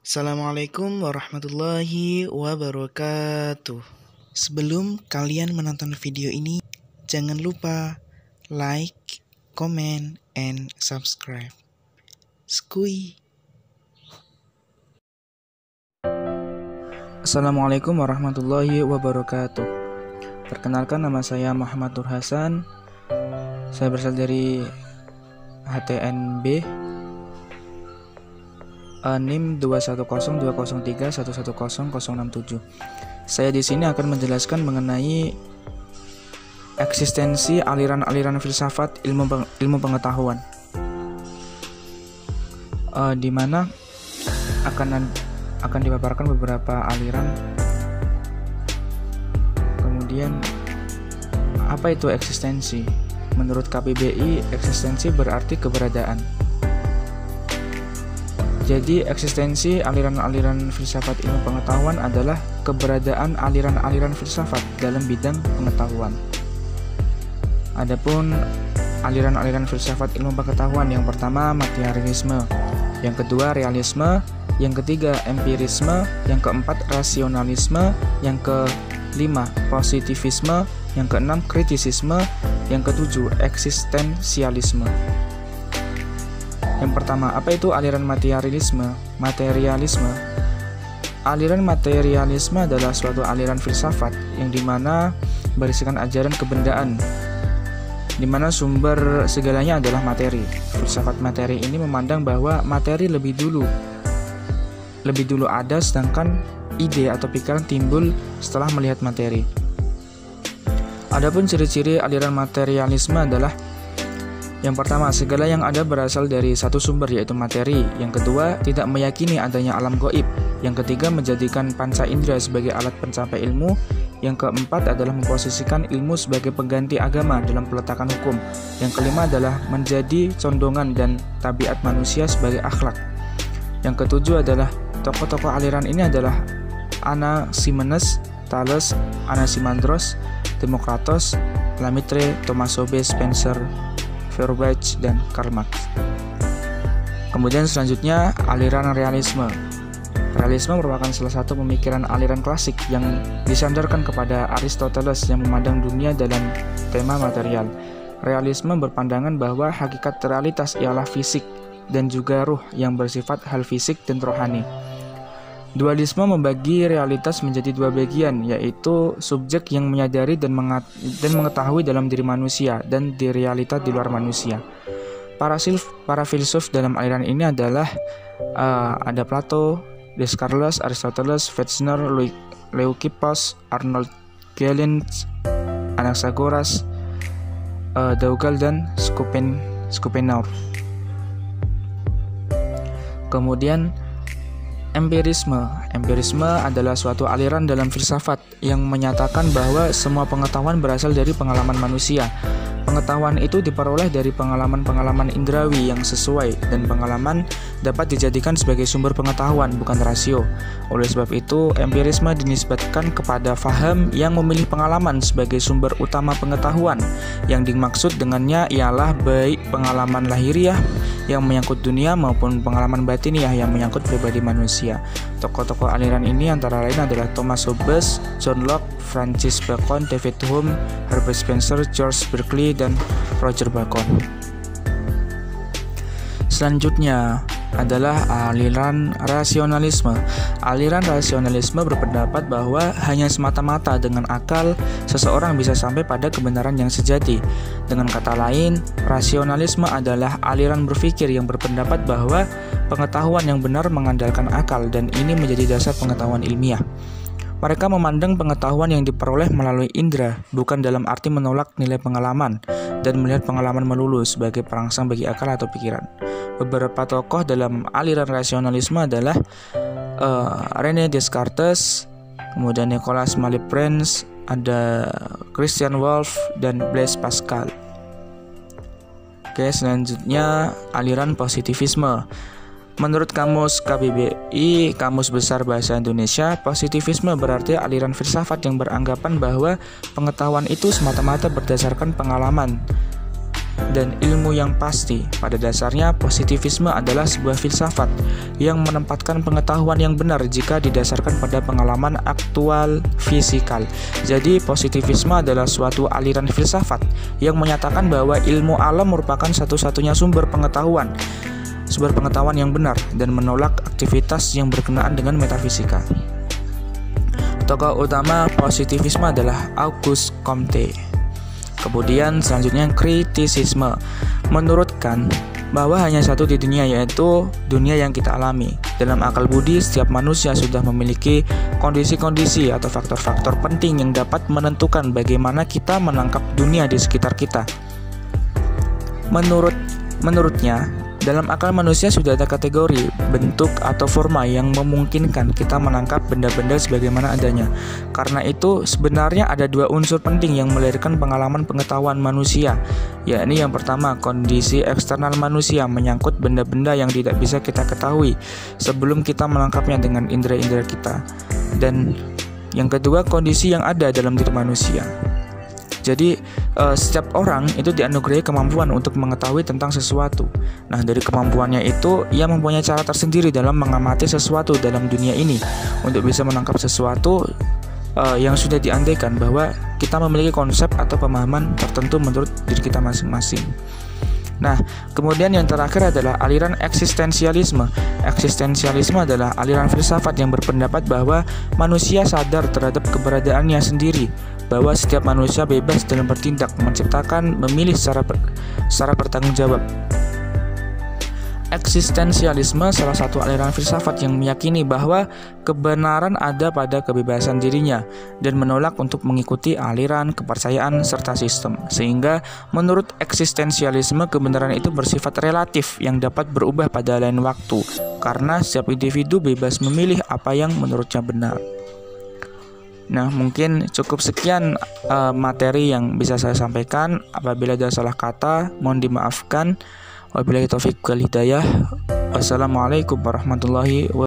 Assalamualaikum warahmatullahi wabarakatuh. Sebelum kalian menonton video ini, jangan lupa like, comment, and subscribe. Skui. Assalamualaikum warahmatullahi wabarakatuh. Perkenalkan, nama saya Muhammad Nur Hasan. Saya berasal dari HTNB NIM 2102031100067. Saya di sini akan menjelaskan mengenai eksistensi aliran-aliran filsafat ilmu pengetahuan, di mana akan dipaparkan beberapa aliran. Kemudian, apa itu eksistensi? Menurut KBBI, eksistensi berarti keberadaan. Jadi, eksistensi aliran-aliran filsafat ilmu pengetahuan adalah keberadaan aliran-aliran filsafat dalam bidang pengetahuan. Adapun aliran-aliran filsafat ilmu pengetahuan, yang pertama materialisme, yang kedua realisme, yang ketiga empirisme, yang keempat rasionalisme, yang kelima positivisme, yang keenam kritisisme, yang ketujuh eksistensialisme. Yang pertama, apa itu aliran materialisme? Aliran materialisme adalah suatu aliran filsafat yang dimana berisikan ajaran kebendaan, dimana sumber segalanya adalah materi. Filsafat materi ini memandang bahwa materi lebih dulu ada, sedangkan ide atau pikiran timbul setelah melihat materi. Adapun ciri-ciri aliran materialisme adalah: yang pertama, segala yang ada berasal dari satu sumber, yaitu materi. Yang kedua, tidak meyakini adanya alam gaib. Yang ketiga, menjadikan panca indera sebagai alat pencapai ilmu. Yang keempat adalah memposisikan ilmu sebagai pengganti agama dalam peletakan hukum. Yang kelima adalah menjadi condongan dan tabiat manusia sebagai akhlak. Yang ketujuh adalah tokoh-tokoh aliran ini adalah Anaximenes, Thales, Anaximandros, Democritus, Lamaitre, Thomas Hobbes, Spencer, Feuerbach, dan Karl Marx. Kemudian selanjutnya, aliran realisme. Realisme merupakan salah satu pemikiran aliran klasik yang disandarkan kepada Aristoteles yang memandang dunia dalam tema material. Realisme berpandangan bahwa hakikat realitas ialah fisik dan juga ruh yang bersifat hal fisik dan rohani. Dualisme membagi realitas menjadi dua bagian, yaitu subjek yang menyadari dan mengetahui dalam diri manusia, dan di realita di luar manusia. Para filsuf dalam aliran ini adalah ada Plato, Descartes, Aristoteles, Wegener, Leucippus, Arnold Galen, Anaxagoras, Dougal, dan Schopenhauer. Kemudian empirisme adalah suatu aliran dalam filsafat yang menyatakan bahwa semua pengetahuan berasal dari pengalaman manusia. Pengetahuan itu diperoleh dari pengalaman-pengalaman indrawi yang sesuai, dan pengalaman dapat dijadikan sebagai sumber pengetahuan, bukan rasio. Oleh sebab itu, empirisme dinisbatkan kepada faham yang memilih pengalaman sebagai sumber utama pengetahuan. Yang dimaksud dengannya ialah baik pengalaman lahiriah yang menyangkut dunia maupun pengalaman batiniah yang menyangkut pribadi manusia. Tokoh-tokoh aliran ini antara lain adalah Thomas Hobbes, John Locke, Francis Bacon, David Hume, Herbert Spencer, George Berkeley, dan Roger Bacon. Selanjutnya adalah aliran rasionalisme. Aliran rasionalisme berpendapat bahwa hanya semata-mata dengan akal seseorang bisa sampai pada kebenaran yang sejati. Dengan kata lain, rasionalisme adalah aliran berpikir yang berpendapat bahwa pengetahuan yang benar mengandalkan akal, dan ini menjadi dasar pengetahuan ilmiah. Mereka memandang pengetahuan yang diperoleh melalui indera bukan dalam arti menolak nilai pengalaman dan melihat pengalaman melulu sebagai perangsang bagi akal atau pikiran. Beberapa tokoh dalam aliran rasionalisme adalah René Descartes, kemudian Nicolas Malebranche, ada Christian Wolff, dan Blaise Pascal. Oke, selanjutnya aliran positivisme. Menurut Kamus KBBI, Kamus Besar Bahasa Indonesia, positivisme berarti aliran filsafat yang beranggapan bahwa pengetahuan itu semata-mata berdasarkan pengalaman dan ilmu yang pasti. Pada dasarnya, positivisme adalah sebuah filsafat yang menempatkan pengetahuan yang benar jika didasarkan pada pengalaman aktual fisikal. Jadi, positivisme adalah suatu aliran filsafat yang menyatakan bahwa ilmu alam merupakan satu-satunya sumber pengetahuan yang benar dan menolak aktivitas yang berkenaan dengan metafisika. Tokoh utama positivisme adalah Auguste Comte. Kemudian selanjutnya kritisisme menurutkan bahwa hanya satu di dunia, yaitu dunia yang kita alami. Dalam akal budi, setiap manusia sudah memiliki kondisi-kondisi atau faktor-faktor penting yang dapat menentukan bagaimana kita menangkap dunia di sekitar kita. Menurutnya, dalam akal manusia sudah ada kategori, bentuk, atau forma yang memungkinkan kita menangkap benda-benda sebagaimana adanya. Karena itu, sebenarnya ada dua unsur penting yang melahirkan pengalaman pengetahuan manusia, yakni yang pertama, kondisi eksternal manusia menyangkut benda-benda yang tidak bisa kita ketahui sebelum kita menangkapnya dengan indera-indera kita. Dan yang kedua, kondisi yang ada dalam diri manusia. Jadi setiap orang itu dianugerahi kemampuan untuk mengetahui tentang sesuatu. Nah, dari kemampuannya itu ia mempunyai cara tersendiri dalam mengamati sesuatu dalam dunia ini untuk bisa menangkap sesuatu yang sudah diandaikan bahwa kita memiliki konsep atau pemahaman tertentu menurut diri kita masing-masing. Nah, kemudian yang terakhir adalah aliran eksistensialisme. Eksistensialisme adalah aliran filsafat yang berpendapat bahwa manusia sadar terhadap keberadaannya sendiri, bahwa setiap manusia bebas dalam bertindak, menciptakan, memilih secara bertanggung jawab. Eksistensialisme salah satu aliran filsafat yang meyakini bahwa kebenaran ada pada kebebasan dirinya dan menolak untuk mengikuti aliran, kepercayaan, serta sistem. Sehingga menurut eksistensialisme kebenaran itu bersifat relatif yang dapat berubah pada lain waktu, karena setiap individu bebas memilih apa yang menurutnya benar. Nah, mungkin cukup sekian materi yang bisa saya sampaikan. Apabila ada salah kata, mohon dimaafkan. Wabillahi taufiq wal hidayah. Wassalamualaikum warahmatullahi wabarakatuh.